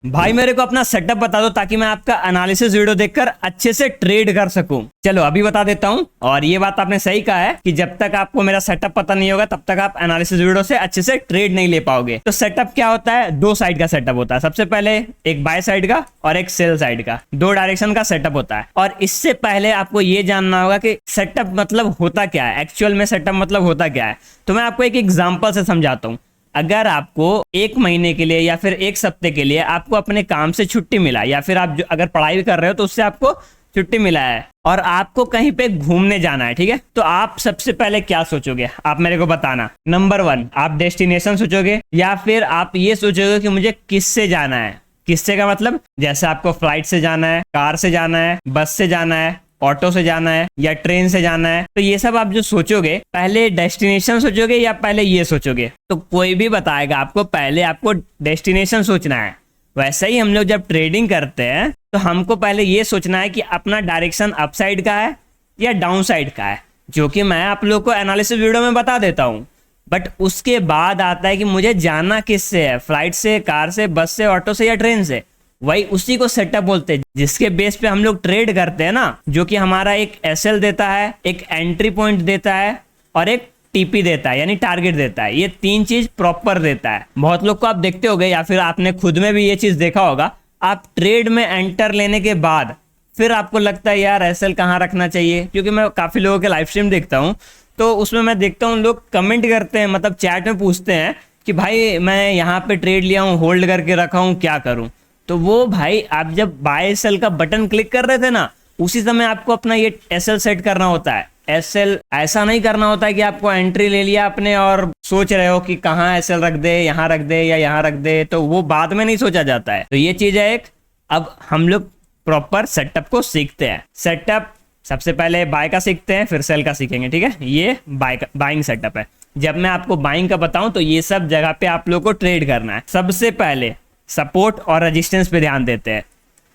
भाई मेरे को अपना सेटअप बता दो ताकि मैं आपका एनालिसिस वीडियो देखकर अच्छे से ट्रेड कर सकूं। चलो अभी बता देता हूं। और ये बात आपने सही कहा है कि जब तक आपको मेरा सेटअप पता नहीं होगा तब तक आप एनालिसिस वीडियो से अच्छे से ट्रेड नहीं ले पाओगे। तो सेटअप क्या होता है, दो साइड का सेटअप होता है। सबसे पहले एक बाय साइड का और एक सेल साइड का, दो डायरेक्शन का सेटअप होता है। और इससे पहले आपको ये जानना होगा कि सेटअप मतलब होता क्या है, एक्चुअल में सेटअप मतलब होता क्या है। तो मैं आपको एक एग्जाम्पल से समझाता हूँ। अगर आपको एक महीने के लिए या फिर एक सप्ते के लिए आपको अपने काम से छुट्टी मिला, या फिर आप अगर पढ़ाई भी कर रहे हो तो उससे आपको छुट्टी मिला है और आपको कहीं पे घूमने जाना है, ठीक है, तो आप सबसे पहले क्या सोचोगे, आप मेरे को बताना। नंबर 1, आप डेस्टिनेशन सोचोगे या फिर आप ये सोचोगे कि मुझे किससे जाना है। किससे का मतलब जैसे आपको फ्लाइट से जाना है, कार से जाना है, बस से जाना है, ऑटो से जाना है या ट्रेन से जाना है। तो ये सब आप जो सोचोगे, पहले डेस्टिनेशन सोचोगे या पहले ये सोचोगे। तो कोई भी बताएगा आपको पहले आपको डेस्टिनेशन सोचना है। वैसे ही हम लोग जब ट्रेडिंग करते हैं तो हमको पहले ये सोचना है कि अपना डायरेक्शन अप साइड का है या डाउन साइड का है, जो कि मैं आप लोग को एनालिसिस वीडियो में बता देता हूँ। बट उसके बाद आता है कि मुझे जाना किससे है, फ्लाइट से, कार से, बस से, ऑटो से या ट्रेन से। वही उसी को सेटअप बोलते हैं, जिसके बेस पे हम लोग ट्रेड करते हैं ना, जो कि हमारा एक एसएल देता है, एक एंट्री पॉइंट देता है और एक टीपी देता है, यानी टारगेट देता है। ये तीन चीज प्रॉपर देता है। बहुत लोग को आप देखते होंगे या फिर आपने खुद में भी ये चीज देखा होगा, आप ट्रेड में एंटर लेने के बाद फिर आपको लगता है यार एसएल कहाँ रखना चाहिए। क्योंकि मैं काफी लोगों के लाइव स्ट्रीम देखता हूँ तो उसमें मैं देखता हूँ लोग कमेंट करते हैं, मतलब चैट में पूछते हैं कि भाई मैं यहाँ पे ट्रेड लिया हूँ, होल्ड करके रखा हूँ, क्या करूँ। तो वो भाई आप जब बाय सेल का बटन क्लिक कर रहे थे ना, उसी समय आपको अपना ये एसएल सेट करना होता है। एसएल ऐसा नहीं करना होता है कि आपको एंट्री ले लिया आपने और सोच रहे हो कि कहाँ एसएल रख दे, यहाँ रख दे या यहाँ रख दे, तो वो बाद में नहीं सोचा जाता है। तो ये चीज है एक। अब हम लोग प्रॉपर सेटअप को सीखते हैं। सेटअप सबसे पहले बाय का सीखते हैं, फिर सेल का सीखेंगे, ठीक है। ये बाइंग सेटअप है। जब मैं आपको बाइंग का बताऊं तो ये सब जगह पे आप लोग को ट्रेड करना है। सबसे पहले सपोर्ट और रेजिस्टेंस पे ध्यान देते हैं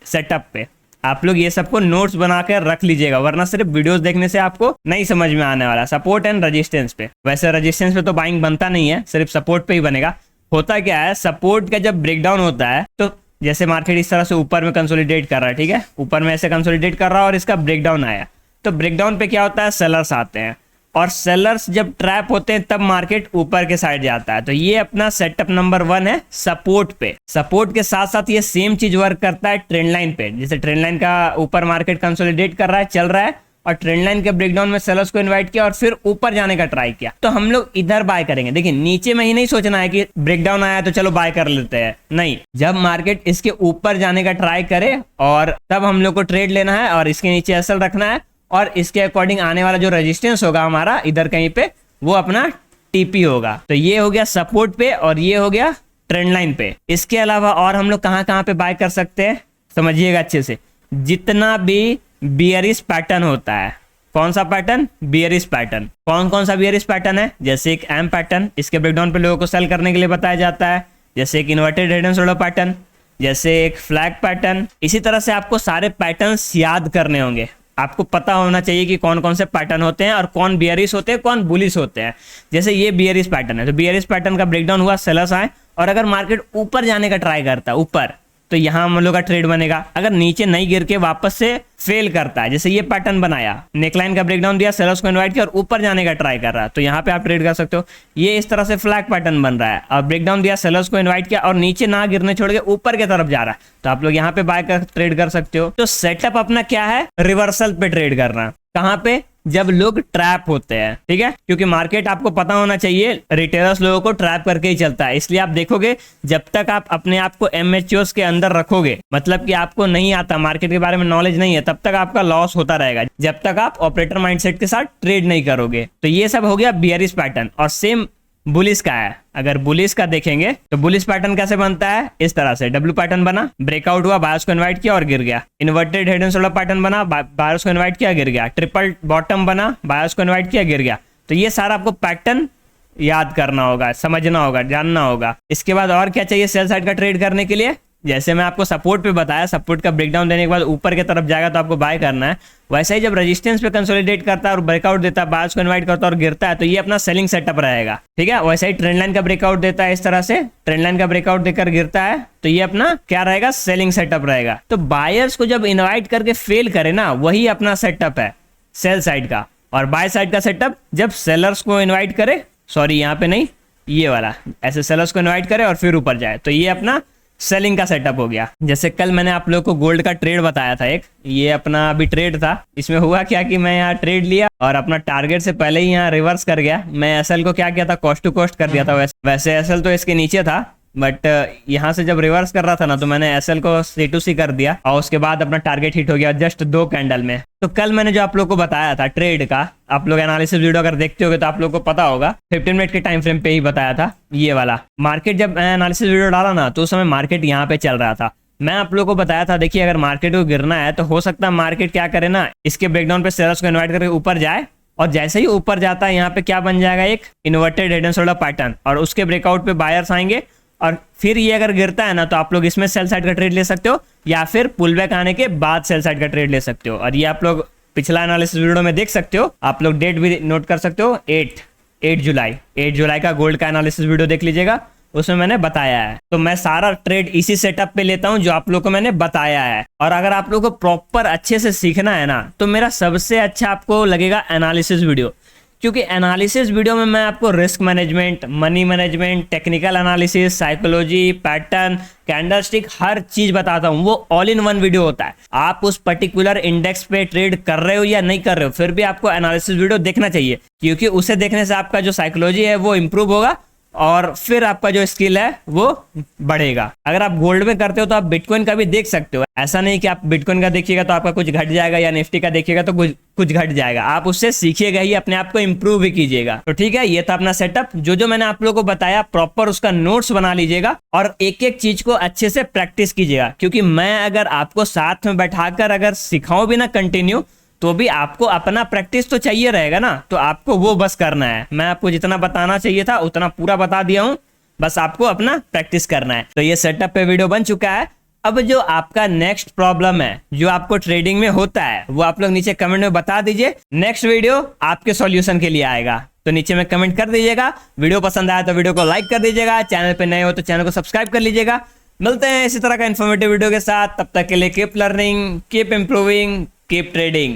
सेटअप पे। आप लोग ये सबको नोट्स बनाकर रख लीजिएगा, वरना सिर्फ वीडियोस देखने से आपको नहीं समझ में आने वाला। सपोर्ट एंड रेजिस्टेंस पे, वैसे रेजिस्टेंस पे तो बाइंग बनता नहीं है, सिर्फ सपोर्ट पे ही बनेगा। होता क्या है, सपोर्ट का जब ब्रेकडाउन होता है तो जैसे मार्केट इस तरह से ऊपर में कंसोलिडेट कर रहा है, ठीक है, ऊपर में ऐसे कंसोलिडेट कर रहा है और इसका ब्रेकडाउन आया, तो ब्रेकडाउन पे क्या होता है, सेलर्स आते हैं और सेलर्स जब ट्रैप होते हैं तब मार्केट ऊपर के साइड जाता है। तो ये अपना सेटअप नंबर 1 है सपोर्ट पे। सपोर्ट के साथ साथ ये सेम चीज वर्क करता है ट्रेंड लाइन पे। जैसे ट्रेंड लाइन का ऊपर मार्केट कंसोलिडेट कर रहा है, चल रहा है, और ट्रेंड लाइन के ब्रेकडाउन में सेलर्स को इनवाइट किया और फिर ऊपर जाने का ट्राई किया, तो हम लोग इधर बाय करेंगे। देखिए नीचे में ही नहीं सोचना है कि ब्रेकडाउन आया तो चलो बाय कर लेते हैं, नहीं। जब मार्केट इसके ऊपर जाने का ट्राई करे और तब हम लोग को ट्रेड लेना है और इसके नीचे एसएल रखना है और इसके अकॉर्डिंग आने वाला जो रेजिस्टेंस होगा हमारा इधर कहीं पे, वो अपना टीपी होगा। तो ये हो गया सपोर्ट पे और ये हो गया ट्रेंड लाइन पे। इसके अलावा और हम लोग कहाँ पे बाय कर सकते हैं, समझिएगा अच्छे से। जितना भी बियरिश पैटर्न होता है, कौन सा पैटर्न, बियरिश पैटर्न। कौन कौन सा बियरिश पैटर्न है, जैसे एक एम पैटर्न, इसके ब्रेकडाउन पे लोगों को सेल करने के लिए बताया जाता है। जैसे एक inverted head and shoulder pattern, जैसे एक फ्लैग पैटर्न। इसी तरह से आपको सारे पैटर्न्स याद करने होंगे। आपको पता होना चाहिए कि कौन कौन से पैटर्न होते हैं और कौन बियरिश होते हैं, कौन बुलिश होते हैं। जैसे ये बियरिश पैटर्न है, तो बियरिश पैटर्न का ब्रेकडाउन हुआ, सेलर्स आए और अगर मार्केट ऊपर जाने का ट्राई करता है ऊपर, तो यहाँ हम लोग का ट्रेड बनेगा। अगर नीचे नहीं गिर के वापस से फेल करता है, जैसे ये पैटर्न बनाया, नेकलाइन का ब्रेकडाउन दिया, सेलर्स को इनवाइट किया और ऊपर जाने का ट्राई कर रहा है, तो यहाँ पे आप ट्रेड कर सकते हो। ये इस तरह से फ्लैग पैटर्न बन रहा है और ब्रेकडाउन दिया, सेलर्स को इनवाइट किया और नीचे ना गिरने छोड़ के ऊपर की तरफ जा रहा है, तो आप लोग यहाँ पे बाय कर ट्रेड कर सकते हो। तो सेटअप अपना क्या है, रिवर्सल पे ट्रेड करना। कहाँ पे, जब लोग ट्रैप होते हैं, ठीक है, क्योंकि मार्केट आपको पता होना चाहिए रिटेलर्स लोगों को ट्रैप करके ही चलता है। इसलिए आप देखोगे जब तक आप अपने आप को एमएचओस के अंदर रखोगे, मतलब कि आपको नहीं आता, मार्केट के बारे में नॉलेज नहीं है, तब तक आपका लॉस होता रहेगा जब तक आप ऑपरेटर माइंडसेट के साथ ट्रेड नहीं करोगे। तो ये सब हो गया बियरिश पैटर्न। और सेम बुलिश का है। अगर बुलिश का देखेंगे तो बुलिश पैटर्न कैसे बनता है, इस तरह से डब्ल्यू पैटर्न बना, ब्रेकआउट हुआ, बायर्स को इनवाइट किया और गिर गया। Inverted head and shoulder pattern बना, बायर्स को इनवाइट किया, गिर गया। ट्रिपल बॉटम बना, बायर्स को इनवाइट किया, गिर गया। तो ये सारा आपको पैटर्न याद करना होगा, समझना होगा, जानना होगा। इसके बाद और क्या चाहिए सेल साइड का ट्रेड करने के लिए, जैसे मैं आपको सपोर्ट पे बताया, सपोर्ट का ब्रेकडाउन देने के बाद ऊपर की तरफ जाएगा तो आपको बाय करना है। वैसे ही जब रेजिस्टेंस पे कंसोलिडेट करता है और ब्रेकआउट देता है, बायर्स को इनवाइट करता है और गिरता है, तो ये अपना सेलिंग सेटअप रहेगा, ठीक है। वैसे ही ट्रेंड लाइन का ब्रेकआउट देता है, इस तरह से ट्रेंड लाइन का ब्रेकआउट देकर गिरता है, तो ये अपना क्या रहेगा, सेलिंग सेटअप रहेगा। तो बायर्स को जब इन्वाइट करके फेल करे ना, वही अपना सेटअप है सेल साइड का। और बाय साइड का सेटअप जब सेलर्स को इन्वाइट करे, सॉरी यहाँ पे नहीं, ये वाला, ऐसे सेलर्स को इन्वाइट करे और फिर ऊपर जाए, तो ये अपना सेलिंग का सेटअप हो गया। जैसे कल मैंने आप लोगों को गोल्ड का ट्रेड बताया था एक, ये अपना अभी ट्रेड था। इसमें हुआ क्या कि मैं यहाँ ट्रेड लिया और अपना टारगेट से पहले ही यहाँ रिवर्स कर गया। मैं एसएल को क्या किया था, कॉस्ट टू कॉस्ट कर दिया था। वैसे एसएल तो इसके नीचे था, बट यहाँ से जब रिवर्स कर रहा था ना, तो मैंने एसएल को C2C कर दिया और उसके बाद अपना टारगेट हिट हो गया जस्ट 2 कैंडल में। तो कल मैंने जो आप लोग को बताया था ट्रेड का, आप लोग एनालिसिस वीडियो अगर देखते होगे तो आप लोग को पता होगा, 15 मिनट के टाइम फ्रेम पे ही बताया था ये वाला। मार्केट जब एनालिसिस वीडियो डाला ना, तो उस समय मार्केट यहाँ पे चल रहा था। मैं आप लोग को बताया था, देखिए अगर मार्केट को गिरना है तो हो सकता है मार्केट क्या करे ना, इसके ब्रेकडाउन पे सेलर्स को इन्वाइट करके ऊपर जाए, और जैसे ही ऊपर जाता है यहाँ पे क्या बन जाएगा, एक inverted head and shoulder pattern, और उसके ब्रेकआउट पे बायर्स आएंगे। और फिर ये अगर गिरता है ना, तो आप लोग इसमें सेल साइड का ट्रेड ले सकते हो, या फिर पुल बैक आने के बाद सेल साइड का ट्रेड ले सकते हो। और ये आप लोग पिछला एनालिसिस वीडियो में देख सकते हो, आप लोग डेट भी नोट कर सकते हो, 8 जुलाई का गोल्ड का एनालिसिस वीडियो देख लीजिएगा, उसमें मैंने बताया है। तो मैं सारा ट्रेड इसी सेटअप पे लेता हूं जो आप लोग को मैंने बताया है। और अगर आप लोग को प्रॉपर अच्छे से सीखना है ना, तो मेरा सबसे अच्छा आपको लगेगा एनालिसिस वीडियो, क्योंकि एनालिसिस वीडियो में मैं आपको risk management, money management, technical analysis, psychology, pattern, candlestick, हर चीज बताता हूँ। वो ऑल इन वन वीडियो होता है। आप उस पर्टिकुलर इंडेक्स पे ट्रेड कर रहे हो या नहीं कर रहे हो, फिर भी आपको एनालिसिस वीडियो देखना चाहिए, क्योंकि उसे देखने से आपका जो साइकोलॉजी है वो इंप्रूव होगा और फिर आपका जो स्किल है वो बढ़ेगा। अगर आप गोल्ड में करते हो तो आप बिटकॉइन का भी देख सकते हो। ऐसा नहीं कि आप बिटकॉइन का देखिएगा तो आपका कुछ घट जाएगा, या निफ्टी का देखिएगा तो कुछ घट जाएगा। आप उससे सीखिएगा ही, अपने आप को इंप्रूव भी कीजिएगा। तो ठीक है, ये था अपना सेटअप। जो मैंने आप लोगों को बताया प्रॉपर उसका नोट्स बना लीजिएगा और एक एक चीज को अच्छे से प्रैक्टिस कीजिएगा, क्योंकि मैं अगर आपको साथ में बैठाकर अगर सिखाऊं भी ना कंटिन्यू, तो भी आपको अपना प्रैक्टिस तो चाहिए रहेगा ना, तो आपको वो बस करना है। मैं आपको जितना बताना चाहिए था उतना पूरा बता दिया हूं, बस आपको अपना प्रैक्टिस करना है। तो ये सेटअप पे वीडियो बन चुका है। अब जो आपका नेक्स्ट प्रॉब्लम है जो आपको ट्रेडिंग में होता है, वो आप लोग नीचे कमेंट में बता दीजिए। नेक्स्ट वीडियो आपके सॉल्यूशन के लिए आएगा, तो नीचे में कमेंट कर दीजिएगा। वीडियो पसंद आया तो वीडियो को लाइक कर दीजिएगा, चैनल पे नए हो तो चैनल को सब्सक्राइब कर लीजिएगा। मिलते हैं इसी तरह का इन्फॉर्मेटिव वीडियो के साथ, तब तक के लिए keep learning, keep improving, keep trading.